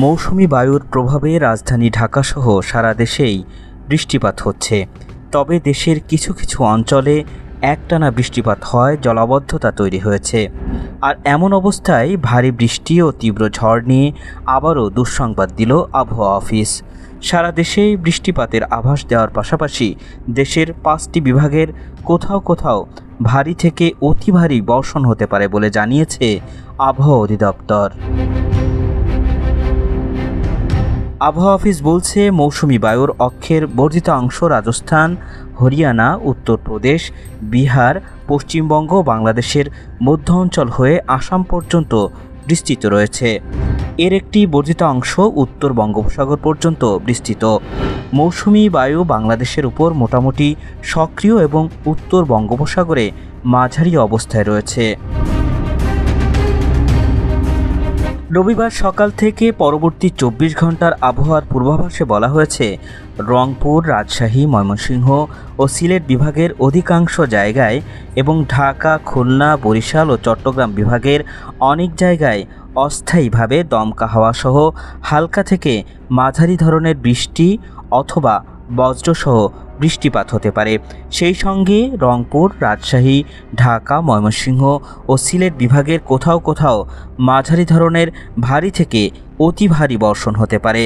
মৌসুমি বায়ুর প্রভাবে রাজধানী ঢাকাসহ সারা দেশেই বৃষ্টিপাত হচ্ছে। তবে দেশের কিছু কিছু অঞ্চলে একটানা বৃষ্টিপাত হয়, জলাবদ্ধতা তৈরি হয়েছে। আর এমন অবস্থায় ভারী বৃষ্টি ও তীব্র ঝড় নিয়ে আবারও দুঃসংবাদ দিল আবহাওয়া অফিস। সারা দেশেই বৃষ্টিপাতের আভাস দেওয়ার পাশাপাশি দেশের 5টি বিভাগের কোথাও কোথাও ভারী থেকে অতি ভারী বর্ষণ হতে পারে বলে জানিয়েছে আবহাওয়া অধিদপ্তর। আবহাওয়া অফিস বলছে, মৌসুমি বায়ুর অক্ষের বর্ধিত অংশ রাজস্থান, হরিয়ানা, উত্তরপ্রদেশ, বিহার, পশ্চিমবঙ্গ, বাংলাদেশের মধ্য অঞ্চল হয়ে আসাম পর্যন্ত বিস্তৃত রয়েছে। এর একটি বর্ধিত অংশ উত্তর বঙ্গোপসাগর পর্যন্ত বিস্তৃত। মৌসুমি বায়ু বাংলাদেশের উপর মোটামুটি সক্রিয় এবং উত্তর বঙ্গোপসাগরে মাঝারি অবস্থায় রয়েছে। রবিবার সকাল থেকে পরবর্তী 24 ঘন্টার আবহাওয়ার পূর্বাভাসে বলা হয়েছে, রংপুর, রাজশাহী, ময়মনসিংহ ও সিলেট বিভাগের অধিকাংশ জায়গায় এবং ঢাকা, খুলনা, বরিশাল ও চট্টগ্রাম বিভাগের অনেক জায়গায় অস্থায়ীভাবে দমকা হাওয়াসহ হালকা থেকে মাঝারি ধরনের বৃষ্টি অথবা বজ্রসহ বৃষ্টিপাত হতে পারে। সেই সঙ্গে রংপুর, রাজশাহী, ঢাকা, ময়মনসিংহ ও সিলেট বিভাগের কোথাও কোথাও মাঝারি ধরনের ভারী থেকে অতি ভারী বর্ষণ হতে পারে।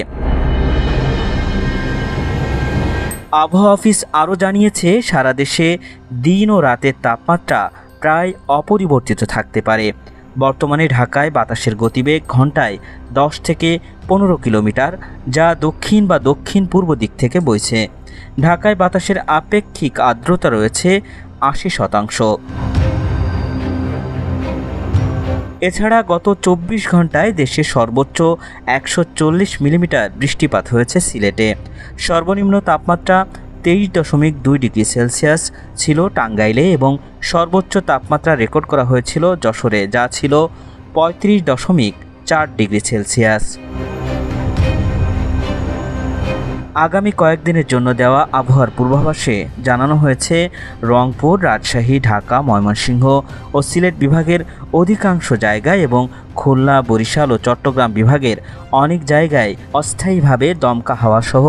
আবহাওয়া অফিস আরও জানিয়েছে, সারা দেশে দিন ও রাতের তাপমাত্রা প্রায় অপরিবর্তিত থাকতে পারে। বর্তমানে ঢাকায় বাতাসের গতিবেগ ঘন্টায় 10 থেকে 15 কিলোমিটার, যা দক্ষিণ বা দক্ষিণ পূর্ব দিক থেকে বইছে। ঢাকায় বাতাসের আপেক্ষিক আর্দ্রতা রয়েছে 80%। এছাড়া গত 24 ঘন্টায় দেশের সর্বোচ্চ 140 মিলিমিটার বৃষ্টিপাত হয়েছে সিলেটে। সর্বনিম্ন তাপমাত্রা 23.2 ডিগ্রি সেলসিয়াস ছিল টাঙ্গাইলে এবং সর্বোচ্চ তাপমাত্রা রেকর্ড করা হয়েছিল যশোরে, যা ছিল 35.4 ডিগ্রি সেলসিয়াস। আগামী কয়েকদিনের জন্য দেওয়া আবহাওয়ার পূর্বাভাসে জানানো হয়েছে, রংপুর, রাজশাহী, ঢাকা, ময়মনসিংহ ও সিলেট বিভাগের অধিকাংশ জায়গায় এবং খুলনা, বরিশাল ও চট্টগ্রাম বিভাগের অনেক জায়গায় অস্থায়ীভাবে দমকা হাওয়াসহ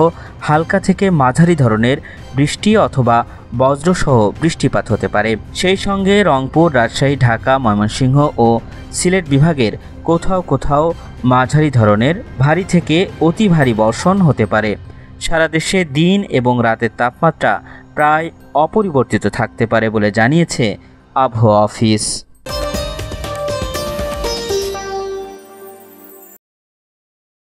হালকা থেকে মাঝারি ধরনের বৃষ্টি অথবা বজ্রসহ বৃষ্টিপাত হতে পারে। সেই সঙ্গে রংপুর, রাজশাহী, ঢাকা, ময়মনসিংহ ও সিলেট বিভাগের কোথাও কোথাও মাঝারি ধরনের ভারী থেকে অতি ভারী বর্ষণ হতে পারে। সারা দেশে দিন এবং রাতের তাপমাত্রা প্রায় অপরিবর্তিত থাকতে পারে বলে জানিয়েছে আবহাওয়া অফিস।